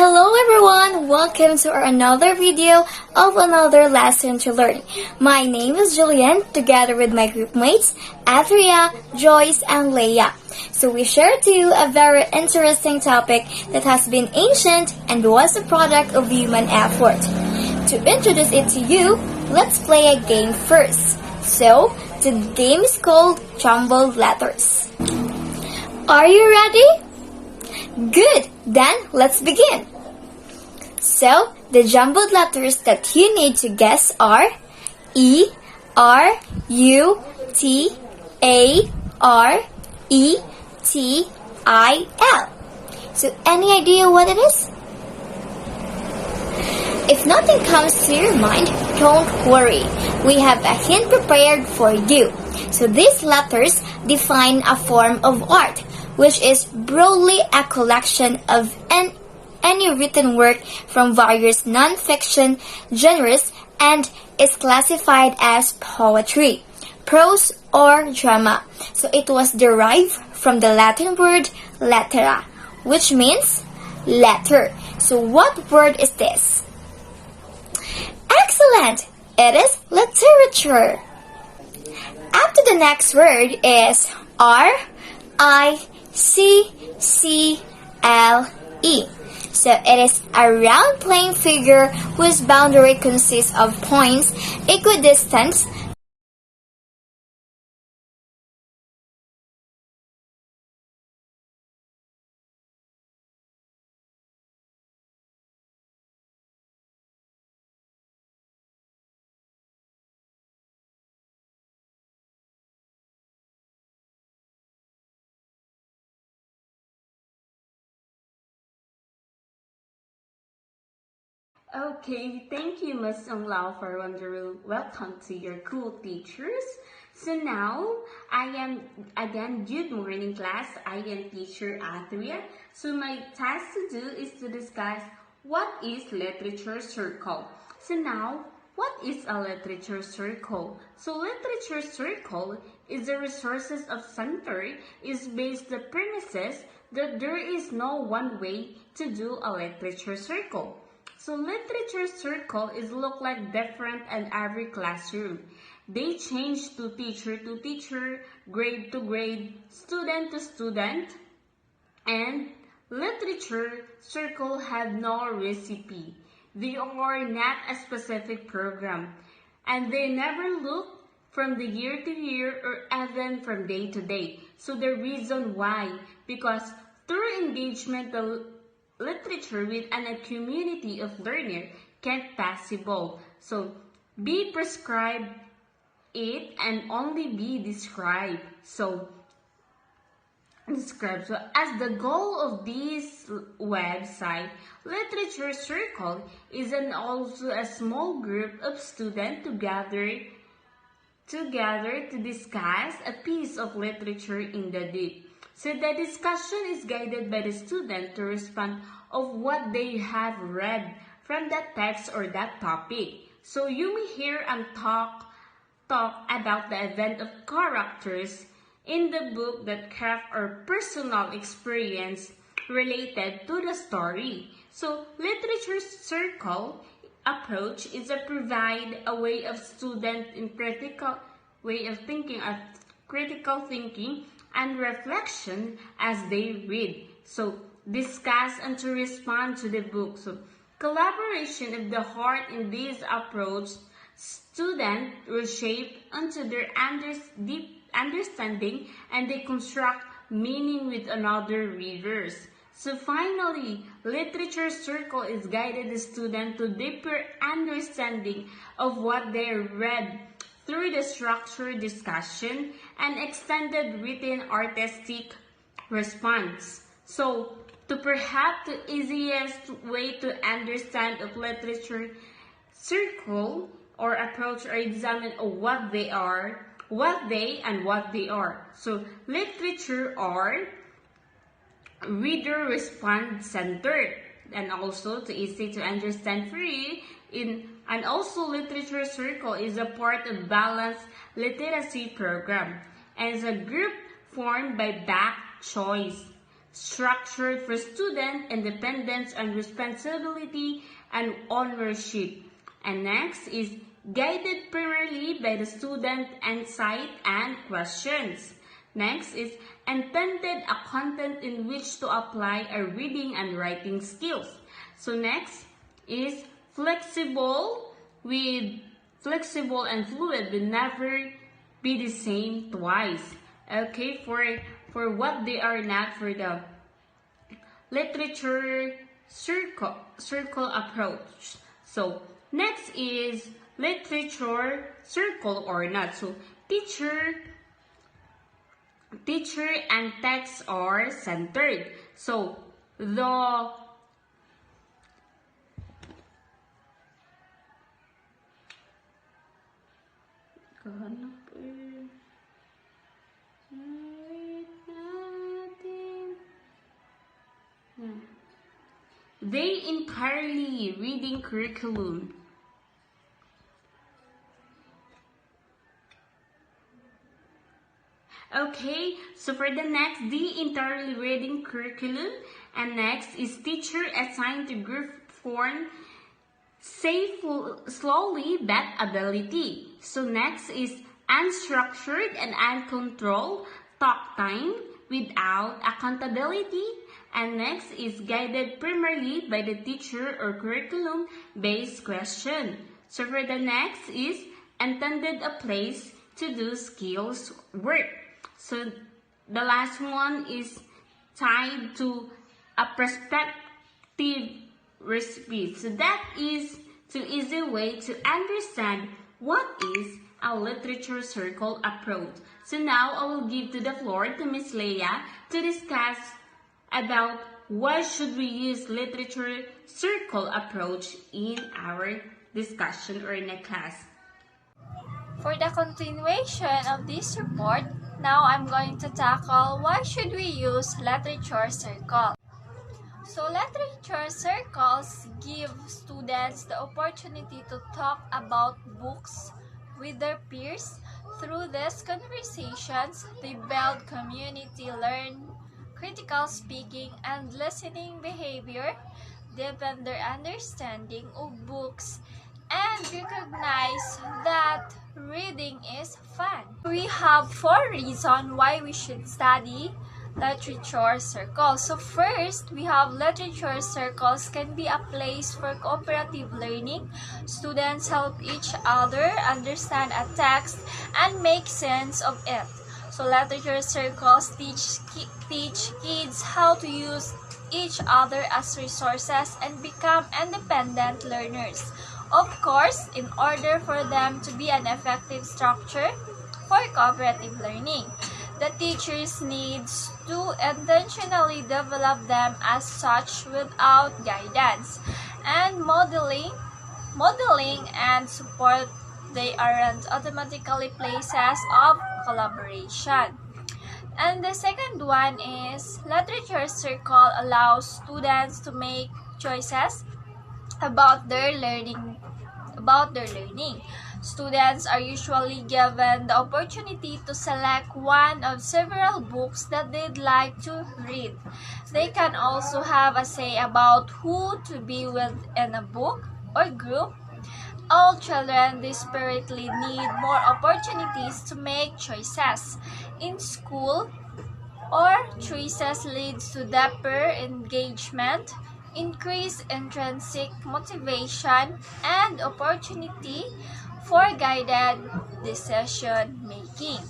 Hello everyone! Welcome to our another video of another lesson to learn. My name is Julian, together with my group mates, Athria, Joyce, and Leia. So we share to you a very interesting topic that has been ancient and was a product of human effort. To introduce it to you, let's play a game first. So, the game is called Jumbled Letters. Are you ready? Good! Then, let's begin! So, the jumbled letters that you need to guess are E, R, U, T, A, R, E, T, I, L. So, any idea what it is? If nothing comes to your mind, don't worry. We have a hint prepared for you. So, these letters define a form of art, which is broadly a collection of any written work from various non-fiction genres and is classified as poetry, prose, or drama. So it was derived from the Latin word lettera, which means letter. So what word is this? Excellent! It is literature. After the next word is R-I-C-C-L-E. So it is a round plane figure whose boundary consists of points equidistant Okay, thank you, Ms. Lao, for wonderful welcome to your cool teachers. So now, I am, again, good morning class. I am teacher Athria. So my task to do is to discuss what is literature circle. So now, what is a literature circle? So literature circle is the resources of center is based the premises that there is no one way to do a literature circle. So literature circle is look like different in every classroom. They change to teacher, grade to grade, student to student, and literature circle have no recipe. They are not a specific program, and they never look from the year to year or even from day to day. So the reason why, because through engagement, the literature with a community of learner can't possible. So be prescribed it and only be described. So as the goal of this website, Literature Circle is also a small group of students together to discuss a piece of literature in the deep. So the discussion is guided by the student to respond of what they have read from that text or that topic. So you may hear and talk about the event of characters in the book that craft or personal experience related to the story. So literature circle approach is to provide a way of student in critical thinking and reflection as they read. So discuss and to respond to the book. So collaboration of the heart in this approach, students will shape into their deep understanding and they construct meaning with another readers. So finally, literature circle is guided the student to deeper understanding of what they read through the structured discussion and extended written artistic response. So, to perhaps the easiest way to understand of literature circle or approach or examine of what they are. So, literature are reader response centered and also to easy to understand for you and also literature circle is a part of balanced literacy program and is a group formed by Bach Choice structured for student independence and responsibility and ownership. And next is guided primarily by the student insight and questions. Next is intended a content in which to apply our reading and writing skills. So next is flexible and fluid will never be the same twice. Okay, for what they are not for the literature circle approach. So next is literature circle or not. So teacher and text are centered. So the they entirely reading curriculum. Okay, so for the next, the entirely reading curriculum, and next is teacher assigned to group form slowly but ability. So next is unstructured and uncontrolled talk time without accountability. And next is guided primarily by the teacher or curriculum-based question. So for the next is intended a place to do skills work. So the last one is tied to a perspective recipe. So that is the easy way to understand what is a literature circle approach. So now I will give to the floor to Miss Leia to discuss about why should we use literature circle approach in our discussion or in a class. For the continuation of this report, now I'm going to tackle why should we use literature circle. So literature circles give students the opportunity to talk about books with their peers. Through these conversations, they build community, learn critical speaking and listening behavior, deepen their understanding of books, and recognize that reading is fun. We have 4 reasons why we should study literature circles. So first, we have literature circles can be a place for cooperative learning. Students help each other understand a text and make sense of it. So literature circles teach kids how to use each other as resources and become independent learners. Of course, in order for them to be an effective structure for cooperative learning, the teachers needs to intentionally develop them as such without guidance and modeling and support. They aren't automatically places of collaboration. And the second one is literature circle allows students to make choices about their learning. Students are usually given the opportunity to select one of several books that they'd like to read. They can also have a say about who to be with in a book or group. All children desperately need more opportunities to make choices. In school, or choices leads to deeper engagement, increased intrinsic motivation, and opportunity for guided decision making.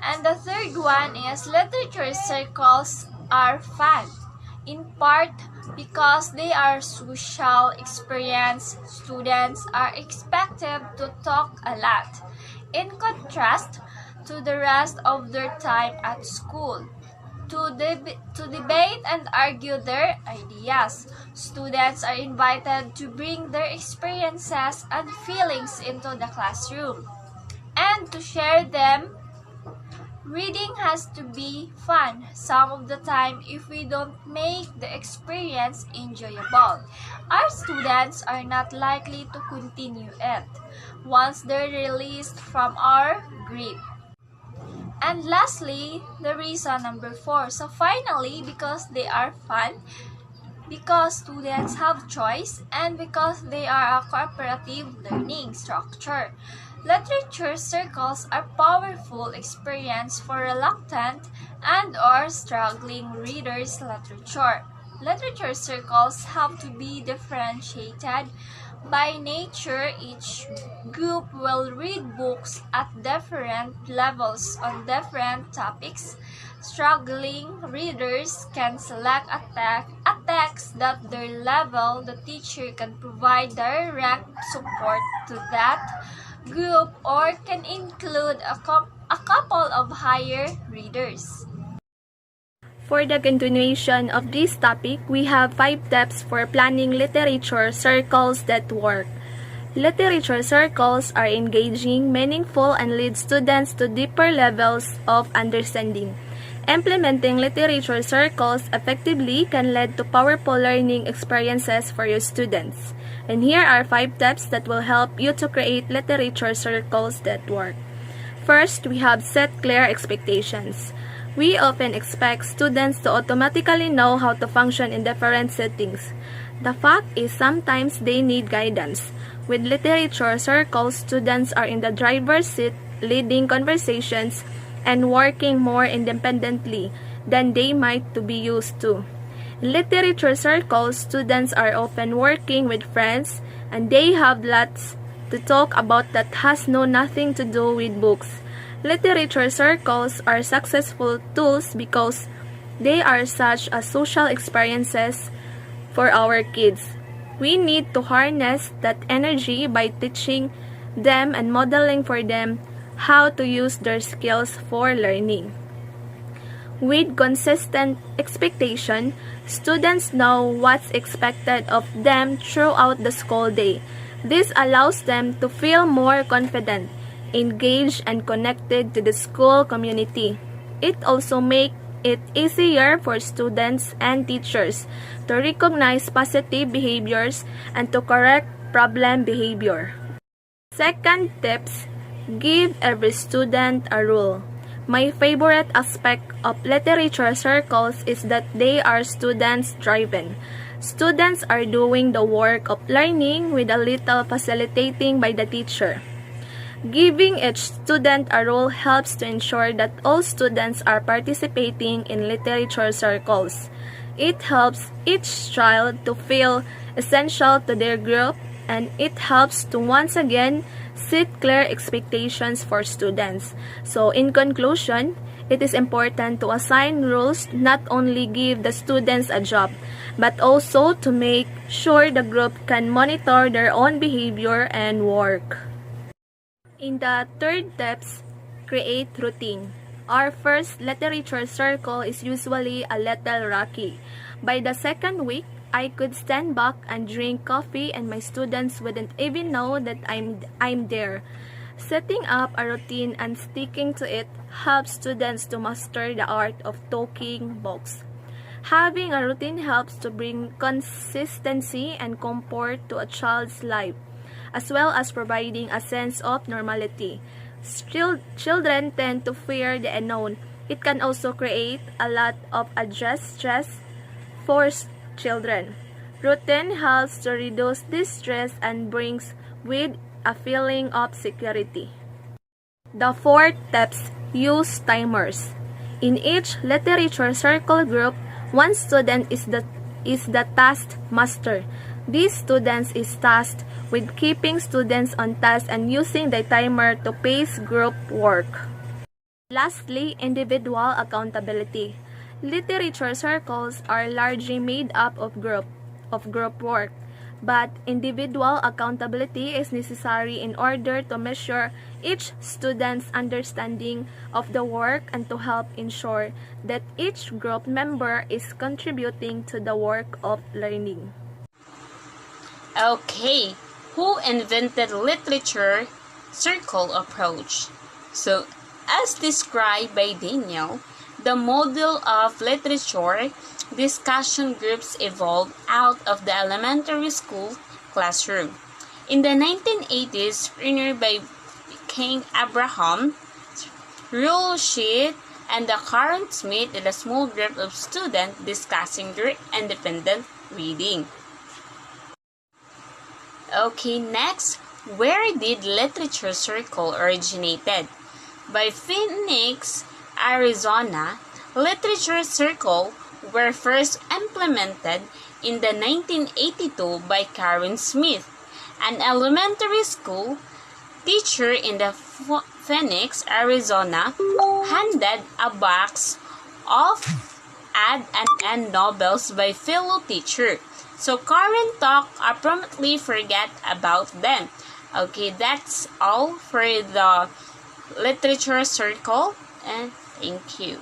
And the third one is literature circles are fun, in part because they are social experience. Students are expected to talk a lot, in contrast to the rest of their time at school. To debate and argue their ideas. Students are invited to bring their experiences and feelings into the classroom and to share them. Reading has to be fun some of the time. If we don't make the experience enjoyable, our students are not likely to continue it once they're released from our grip. And lastly, the reason number 4. So finally, because they are fun, because students have choice, and because they are a cooperative learning structure. Literature circles are powerful experience for reluctant and or struggling readers literature. Literature circles have to be differentiated by nature. Each group will read books at different levels on different topics. Struggling readers can select a text that their level. The teacher can provide direct support to that group or can include a couple of higher readers. For the continuation of this topic, we have 5 tips for planning literature circles that work. Literature circles are engaging, meaningful, and lead students to deeper levels of understanding. Implementing literature circles effectively can lead to powerful learning experiences for your students. And here are 5 tips that will help you to create literature circles that work. First, we have set clear expectations. We often expect students to automatically know how to function in different settings. The fact is sometimes they need guidance. With literature circles, students are in the driver's seat, leading conversations and working more independently than they might to be used to. In literature circles, students are often working with friends and they have lots to talk about that has nothing to do with books. Literature circles are successful tools because they are such as social experiences for our kids. We need to harness that energy by teaching them and modeling for them how to use their skills for learning. With consistent expectation, students know what's expected of them throughout the school day. This allows them to feel more confident, engaged, and connected to the school community. It also makes it easier for students and teachers to recognize positive behaviors and to correct problem behavior. Second tips, give every student a role. My favorite aspect of literature circles is that they are students-driven. Students are doing the work of learning with a little facilitating by the teacher. Giving each student a role helps to ensure that all students are participating in literature circles. It helps each child to feel essential to their group, and it helps to once again set clear expectations for students. So in conclusion, it is important to assign roles, not only give the students a job, but also to make sure the group can monitor their own behavior and work. In the third tips, create routine. Our first literature circle is usually a little rocky. By the second week, I could stand back and drink coffee and my students wouldn't even know that I'm there. Setting up a routine and sticking to it helps students to master the art of talking books. Having a routine helps to bring consistency and comfort to a child's life, as well as providing a sense of normality. Children tend to fear the unknown. It can also create a lot of adjust stress for children. Routine helps to reduce this stress and brings with a feeling of security. The fourth tips, use timers. In each literature circle group, one student is the task master. These students is tasked with keeping students on task and using the timer to pace group work. Lastly, individual accountability. Literature circles are largely made up of group work, but individual accountability is necessary in order to measure each student's understanding of the work and to help ensure that each group member is contributing to the work of learning. Okay, who invented literature circle approach? So, as described by Daniel, the model of literature discussion groups evolved out of the elementary school classroom. In the 1980s, pioneered by King Abraham, rule sheet, and the Karen Smith in a small group of students discussing their independent reading. Okay, next, where did Literature Circle originated? By Phoenix, Arizona, Literature Circle were first implemented in the 1982 by Karen Smith, an elementary school teacher in the Phoenix, Arizona, handed a box of ad and end novels by fellow teacher. So Karen talk promptly forget about them. Okay, that's all for the Literature Circle, and thank you.